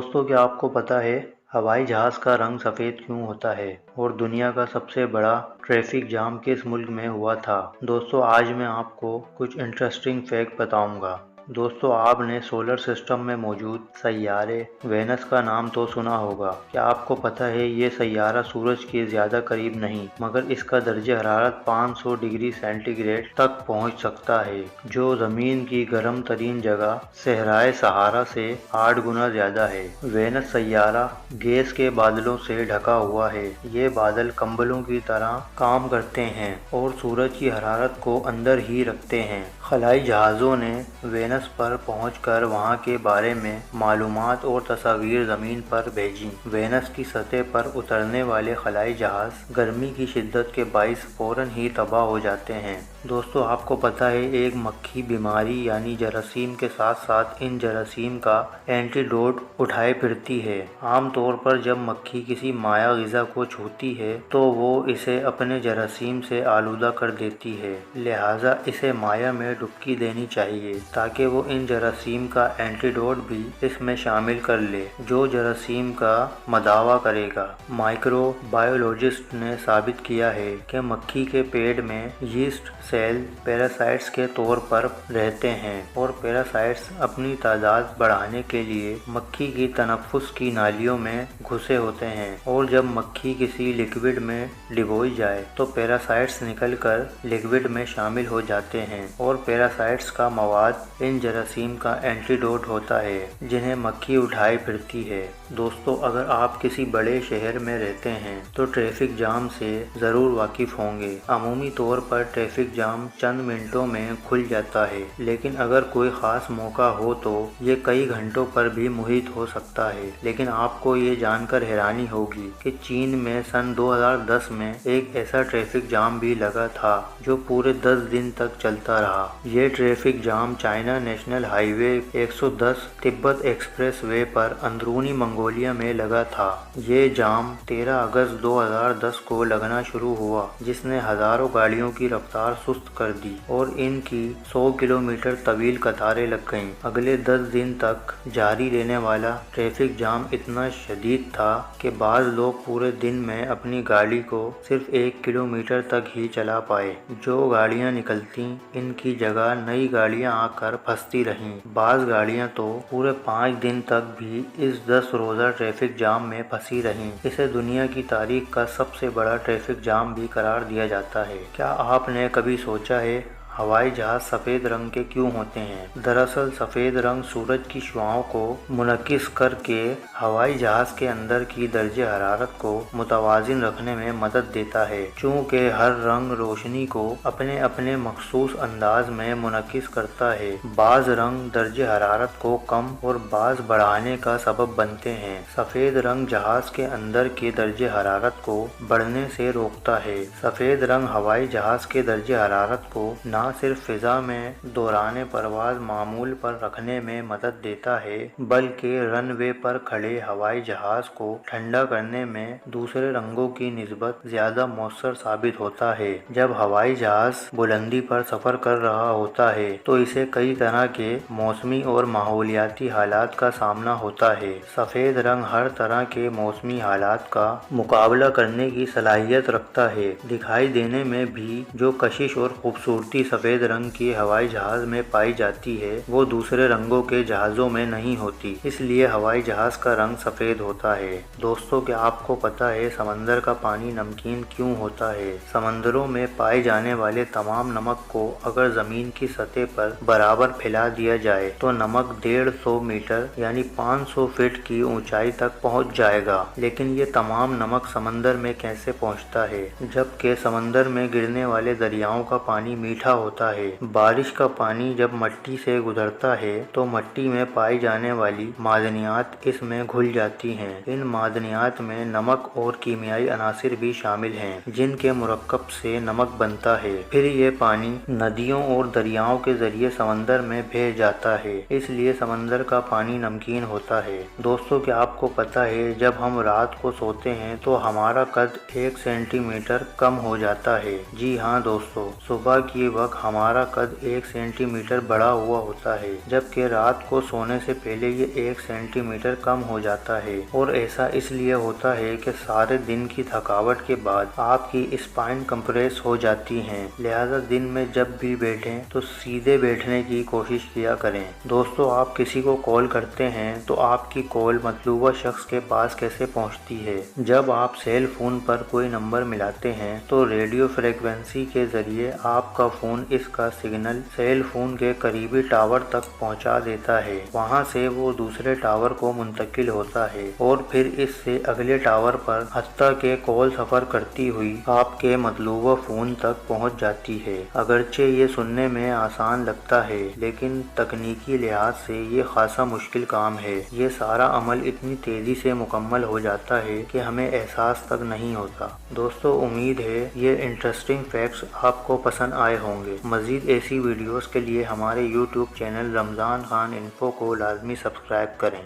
दोस्तों, क्या आपको पता है हवाई जहाज़ का रंग सफ़ेद क्यों होता है और दुनिया का सबसे बड़ा ट्रैफिक जाम किस मुल्क में हुआ था? दोस्तों, आज मैं आपको कुछ इंटरेस्टिंग फैक्ट बताऊंगा। दोस्तों, आपने सोलर सिस्टम में मौजूद सैयारे वेनस का नाम तो सुना होगा। क्या आपको पता है ये सैयारा सूरज के ज़्यादा करीब नहीं, मगर इसका दर्जे हरारत 500 डिग्री सेंटीग्रेड तक पहुंच सकता है, जो ज़मीन की गर्म तरीन जगह सहराए सहारा से 8 गुना ज़्यादा है। वेनस सैयारा गैस के बादलों से ढका हुआ है। ये बादल कंबलों की तरह काम करते हैं और सूरज की हरारत को अंदर ही रखते हैं। खलाई जहाज़ों ने वेनस पर पहुंचकर वहां के बारे में मालूमात और तस्वीर ज़मीन पर भेजी। वेनस की सतह पर उतरने वाले खलाई जहाज़ गर्मी की शिद्दत के बाइस फौरन ही तबाह हो जाते हैं। दोस्तों, आपको पता है एक मक्खी बीमारी यानी जरासीम के साथ साथ इन जरासीम का एंटीडोट उठाए फिरती है। आमतौर पर जब मक्खी किसी माया ग़िज़ा को छूती है तो वो इसे अपने जरासीम से आलूदा कर देती है, लिहाजा इसे माया में डुबकी देनी चाहिए ताकि वो इन जरासीम का एंटीडोट भी इसमें शामिल कर ले, जो जरासीम का मदावा करेगा। माइक्रोबायोलॉजिस्ट ने साबित किया है कि मक्खी के पेट में यीस्ट सेल पैरासाइट्स के तौर पर रहते हैं और पैरासाइट्स अपनी तादाद बढ़ाने के लिए मक्खी की तनफ्फुस की नालियों में घुसे होते हैं, और जब मक्खी किसी लिक्विड में डिबोई जाए तो पैरासाइट्स निकलकर लिक्विड में शामिल हो जाते हैं और पैरासाइट्स का मवाद इन जरासीम का एंटीडोट होता है जिन्हें मक्खी उठाए फिरती है। दोस्तों, अगर आप किसी बड़े शहर में रहते हैं तो ट्रैफिक जाम से ज़रूर वाकिफ़ होंगे। अमूमी तौर पर ट्रैफिक जाम चंद मिनटों में खुल जाता है, लेकिन अगर कोई ख़ास मौका हो तो ये कई घंटों पर भी मुहित हो सकता है। लेकिन आपको ये जानकर हैरानी होगी कि चीन में सन 2010 में एक ऐसा ट्रैफिक जाम भी लगा था जो पूरे 10 दिन तक चलता रहा। ये traffic jam China national highway 110 Tibet express way पर अंदरूनी मंगोलिया में लगा था। ये जाम 13 अगस्त 2010 को लगना शुरू हुआ, जिसने हजारों गाड़ियों की रफ्तार सुस्त कर दी और इनकी 100 किलोमीटर तवील कतारें लग गईं। अगले 10 दिन तक जारी रहने वाला ट्रैफिक जाम इतना शदीद था कि बाज़ लोग पूरे दिन में अपनी गाड़ी को सिर्फ 1 किलोमीटर तक ही चला पाए। जो गाड़ियां निकलती, इनकी जगह नई गाड़ियां आकर फंसती रहीं। बाज़ गाड़ियां तो पूरे 5 दिन तक भी इस 10 रोज़ा ट्रैफिक जाम में फंसी रहीं। इसे दुनिया की तारीख का सबसे बड़ा ट्रैफिक जाम भी करार दिया जाता है। क्या आपने कभी सोचा है हवाई जहाज़ सफ़ेद रंग के क्यों होते हैं? दरअसल सफ़ेद रंग सूरज की शुआओं को मुनक्किस करके हवाई जहाज़ के अंदर की दर्जे हरारत को मुतवाज़िन रखने में मदद देता है। चूँकि हर रंग रोशनी को अपने अपने मखसूस अंदाज में मुनक्किस करता है, बाज़ रंग दर्जे हरारत को कम और बाज़ बढ़ाने का सबब बनते हैं। सफ़ेद रंग जहाज़ के अंदर के दर्जे हरारत को बढ़ने से रोकता है। सफ़ेद रंग हवाई जहाज़ के दर्जे हरारत को न सिर्फ फिजा में दौरान परवाज मामूल पर रखने में मदद देता है, बल्कि रनवे पर खड़े हवाई जहाज को ठंडा करने में दूसरे रंगों की निस्बत ज्यादा मौसर साबित होता है। जब हवाई जहाज बुलंदी पर सफर कर रहा होता है तो इसे कई तरह के मौसमी और माहौलियाती हालात का सामना होता है। सफेद रंग हर तरह के मौसमी हालात का मुकाबला करने की सलाहियत रखता है। दिखाई देने में भी जो कशिश और खूबसूरती सफ़ेद रंग की हवाई जहाज़ में पाई जाती है वो दूसरे रंगों के जहाज़ों में नहीं होती, इसलिए हवाई जहाज़ का रंग सफ़ेद होता है। दोस्तों, क्या आपको पता है समंदर का पानी नमकीन क्यों होता है? समंदरों में पाए जाने वाले तमाम नमक को अगर ज़मीन की सतह पर बराबर फैला दिया जाए तो नमक 150 मीटर यानी 500 फीट की ऊंचाई तक पहुंच जाएगा। लेकिन ये तमाम नमक समंदर में कैसे पहुंचता है, जबकि समंदर में गिरने वाले दरियाओं का पानी मीठा होता है? बारिश का पानी जब मट्टी से गुजरता है तो मट्टी में पाई जाने वाली मादनियात इसमें घुल जाती हैं। इन मादनियात में नमक और कीमियाई अनासिर भी शामिल हैं, जिनके मुरक्कब से नमक बनता है। फिर ये पानी नदियों और दरियाओं के जरिए समंदर में भेज जाता है, इसलिए समंदर का पानी नमकीन होता है। दोस्तों, क्या आपको पता है जब हम रात को सोते हैं तो हमारा कद 1 सेंटीमीटर कम हो जाता है? जी हाँ दोस्तों, सुबह की वक्त हमारा कद 1 सेंटीमीटर बड़ा हुआ होता है, जबकि रात को सोने से पहले ये 1 सेंटीमीटर कम हो जाता है। और ऐसा इसलिए होता है कि सारे दिन की थकावट के बाद आपकी स्पाइन कंप्रेस हो जाती है, लिहाजा दिन में जब भी बैठें तो सीधे बैठने की कोशिश किया करें। दोस्तों, आप किसी को कॉल करते हैं तो आपकी कॉल मतलूबा शख्स के पास कैसे पहुंचती है? जब आप सेल फोन पर कोई नंबर मिलाते हैं तो रेडियो फ्रीक्वेंसी के जरिए आपका फोन इसका सिग्नल सेल फोन के करीबी टावर तक पहुंचा देता है। वहां से वो दूसरे टावर को मुंतकिल होता है और फिर इससे अगले टावर पर हत्ता के कॉल सफर करती हुई आपके मतलूबा फोन तक पहुंच जाती है। अगरचे ये सुनने में आसान लगता है, लेकिन तकनीकी लिहाज से ये खासा मुश्किल काम है। ये सारा अमल इतनी तेजी से मुकम्मल हो जाता है कि हमें एहसास तक नहीं होता। दोस्तों, उम्मीद है ये इंटरेस्टिंग फैक्ट्स आपको पसंद आए होंगे। मज़ीद ऐसी वीडियोस के लिए हमारे YouTube channel Ramzan Khan info को लाजमी सब्सक्राइब करें।